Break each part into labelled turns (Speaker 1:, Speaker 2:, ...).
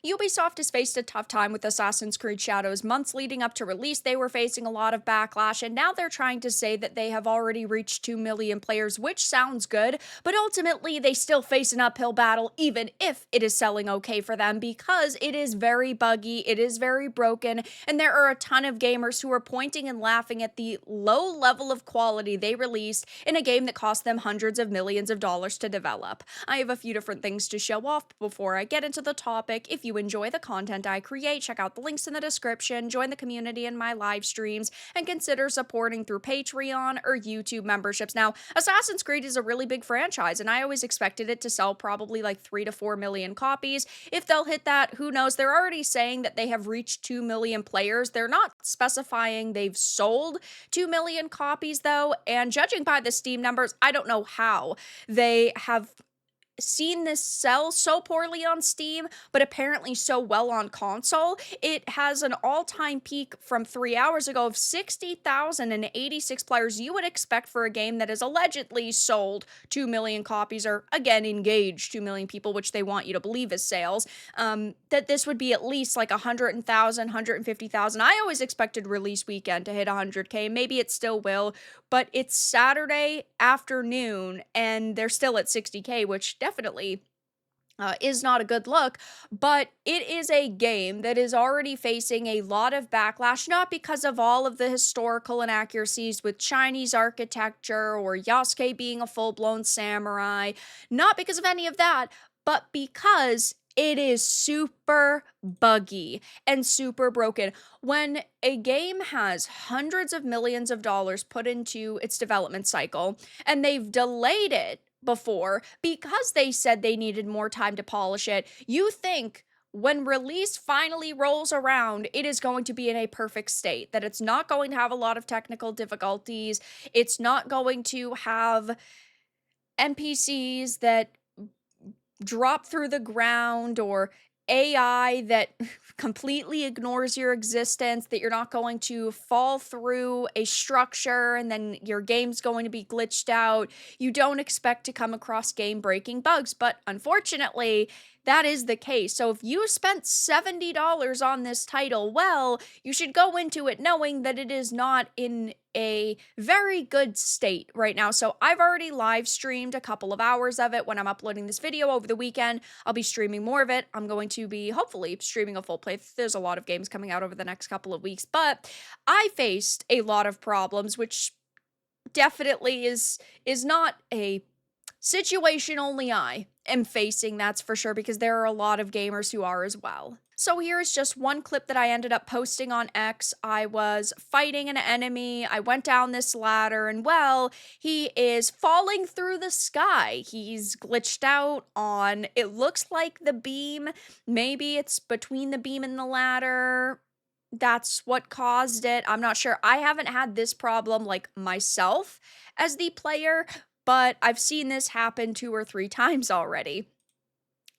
Speaker 1: Ubisoft has faced a tough time with Assassin's Creed Shadows. Months leading up to release, they were facing a lot of backlash, and now they're trying to say that they have already reached 2 million players, which sounds good, but ultimately they still face an uphill battle, even if it is selling okay for them, because it is very buggy, it is very broken, and there are a ton of gamers who are pointing and laughing at the low level of quality they released in a game that cost them hundreds of millions of dollars to develop. I have a few different things to show off before I get into the topic. If you enjoy the content I create, check out the links in the description, join the community in my live streams, and consider supporting through Patreon or YouTube memberships. Now, Assassin's Creed is a really big franchise, and I always expected it to sell probably like 3 to 4 million copies. If they'll hit that, who knows? They're already saying that they have reached 2 million players. They're not specifying they've sold 2 million copies, though, and judging by the Steam numbers, I don't know how they have seen this sell so poorly on Steam, but apparently so well on console. It has an all-time peak from 3 hours ago of 60,086 players. You would expect for a game that has allegedly sold 2 million copies, or again, engaged 2 million people, which they want you to believe is sales, that this would be at least like 100,000, 150,000. I always expected release weekend to hit 100K. Maybe it still will, but it's Saturday afternoon and they're still at 60K, which definitely is not a good look, but it is a game that is already facing a lot of backlash, not because of all of the historical inaccuracies with Chinese architecture or Yasuke being a full-blown samurai, not because of any of that, but because it is super buggy and super broken. When a game has hundreds of millions of dollars put into its development cycle and they've delayed it before because they said they needed more time to polish it, you think when release finally rolls around, it is going to be in a perfect state, that it's not going to have a lot of technical difficulties, it's not going to have NPCs that drop through the ground, or AI that completely ignores your existence, that you're not going to fall through a structure and then your game's going to be glitched out. You don't expect to come across game-breaking bugs, but unfortunately, that is the case. So if you spent $70 on this title, well, you should go into it knowing that it is not in a very good state right now. So I've already live streamed a couple of hours of it when I'm uploading this video over the weekend. I'll be streaming more of it. I'm going to be hopefully streaming a full playthrough. There's a lot of games coming out over the next couple of weeks, but I faced a lot of problems, which definitely is not a situation only I am facing, that's for sure, because there are a lot of gamers who are as well. So here is just one clip that I ended up posting on X. I was fighting an enemy, I went down this ladder, and well, he is falling through the sky. He's glitched out on, it looks like the beam, maybe it's between the beam and the ladder. That's what caused it. I'm not sure. I haven't had this problem like myself as the player, but I've seen this happen 2 or 3 times already.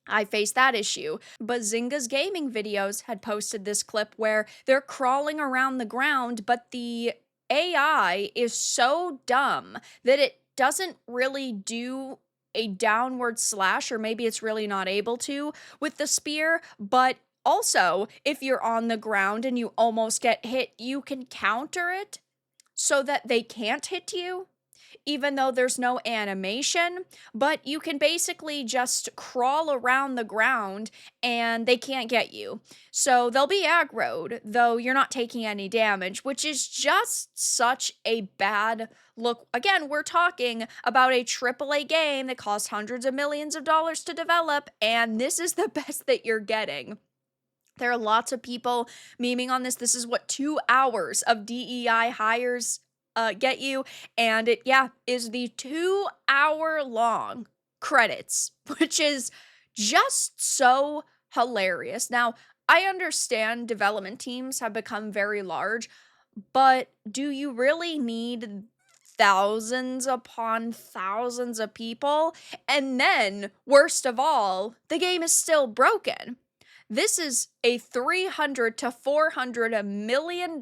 Speaker 1: I faced that issue. But Zynga's gaming videos had posted this clip where they're crawling around the ground, but the AI is so dumb that it doesn't really do a downward slash, or maybe it's really not able to with the spear, but also, if you're on the ground and you almost get hit, you can counter it so that they can't hit you, even though there's no animation, but you can basically just crawl around the ground and they can't get you. So they'll be aggroed, though you're not taking any damage, which is just such a bad look. Again, we're talking about a AAA game that costs hundreds of millions of dollars to develop, and this is the best that you're getting. There are lots of people memeing on this. This is what 2 hours of DEI hires get you, and it, yeah, is the 2-hour long credits, which is just so hilarious. Now, I understand development teams have become very large, but do you really need thousands upon thousands of people? And then, worst of all, the game is still broken. This is a $300 to $400 million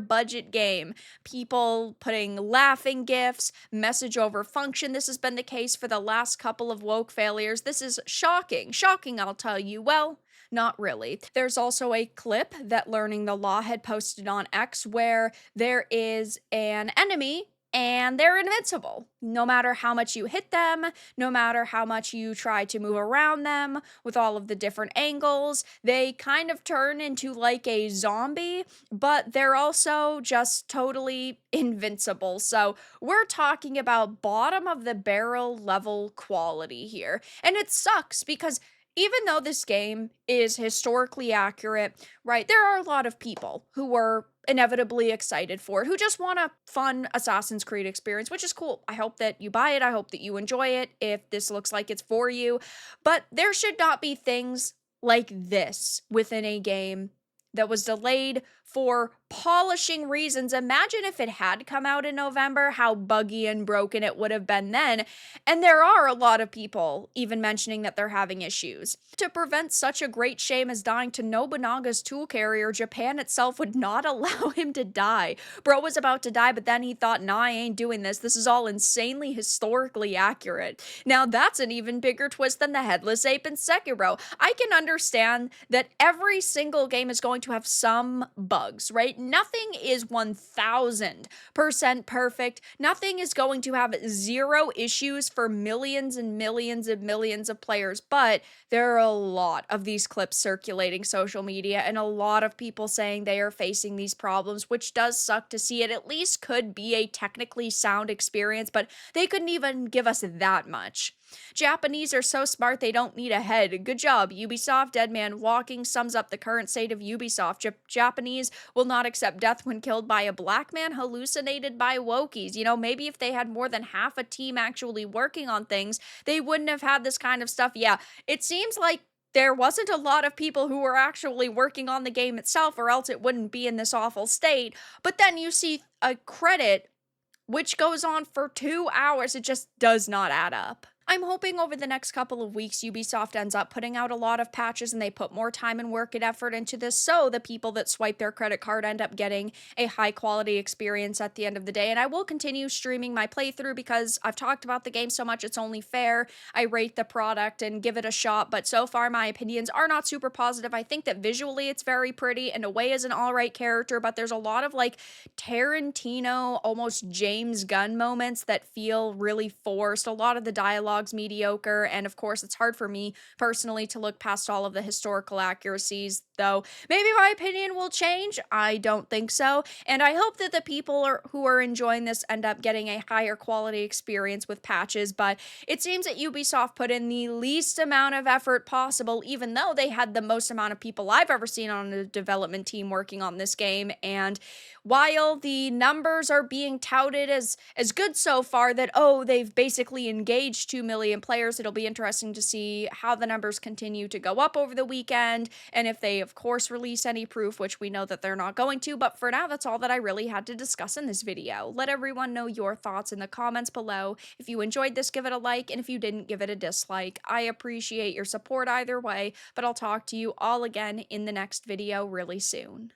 Speaker 1: budget game. People putting laughing gifs, message over function. This has been the case for the last couple of woke failures. This is shocking. Shocking, I'll tell you. Well, Not really. There's also a clip that Learning the Law had posted on X where there is an enemy and they're invincible. No matter how much you hit them, no matter how much you try to move around them with all of the different angles, they kind of turn into like a zombie, but they're also just totally invincible. So we're talking about bottom of the barrel level quality here. And it sucks because even though this game is historically accurate, right, there are a lot of people who were inevitably excited for it, who just want a fun Assassin's Creed experience, which is cool. I hope that you buy it. I hope that you enjoy it if this looks like it's for you. But there should not be things like this within a game that was delayed for polishing reasons. Imagine if it had come out in November, how buggy and broken it would have been then. And there are a lot of people even mentioning that they're having issues. To prevent such a great shame as dying to Nobunaga's tool carrier, Japan itself would not allow him to die. Bro was about to die, but then he thought, nah, I ain't doing this. This is all insanely historically accurate. Now that's an even bigger twist than the headless ape in Sekiro. I can understand that every single game is going to have some bugs, right? Nothing is 1000% perfect. Nothing is going to have zero issues for millions and millions and millions of players, but there are a lot of these clips circulating social media and a lot of people saying they are facing these problems, which does suck to see. It at least could be a technically sound experience, but they couldn't even give us that much. Japanese are so smart they don't need a head. Good job, Ubisoft. Deadman Walking sums up the current state of Ubisoft. Japanese will not accept death when killed by a black man hallucinated by wokies. You know, maybe if they had more than half a team actually working on things, they wouldn't have had this kind of stuff. Yeah, it seems like there wasn't a lot of people who were actually working on the game itself, or else it wouldn't be in this awful state. But then you see a credit which goes on for 2 hours. It just does not add up. I'm hoping over the next couple of weeks, Ubisoft ends up putting out a lot of patches and they put more time and work and effort into this so the people that swipe their credit card end up getting a high quality experience at the end of the day. And I will continue streaming my playthrough because I've talked about the game so much, it's only fair I rate the product and give it a shot. But so far, my opinions are not super positive. I think that visually it's very pretty and Away is an alright character, but there's a lot of like Tarantino, almost James Gunn moments that feel really forced. A lot of the dialogue's mediocre, and of course it's hard for me personally to look past all of the historical accuracies, though maybe my opinion will change. I don't think so, and I hope that the people who are enjoying this end up getting a higher quality experience with patches. But it seems that Ubisoft put in the least amount of effort possible, even though they had the most amount of people I've ever seen on a development team working on this game. And while the numbers are being touted as good so far, that they've basically engaged 2 million players, it'll be interesting to see how the numbers continue to go up over the weekend, and if they of course release any proof, which we know that they're not going to. But for now, that's all that I really had to discuss in this video. Let everyone know your thoughts in the comments below. If you enjoyed this, give it a like, and if you didn't, give it a dislike. I appreciate your support either way, but I'll talk to you all again in the next video really soon.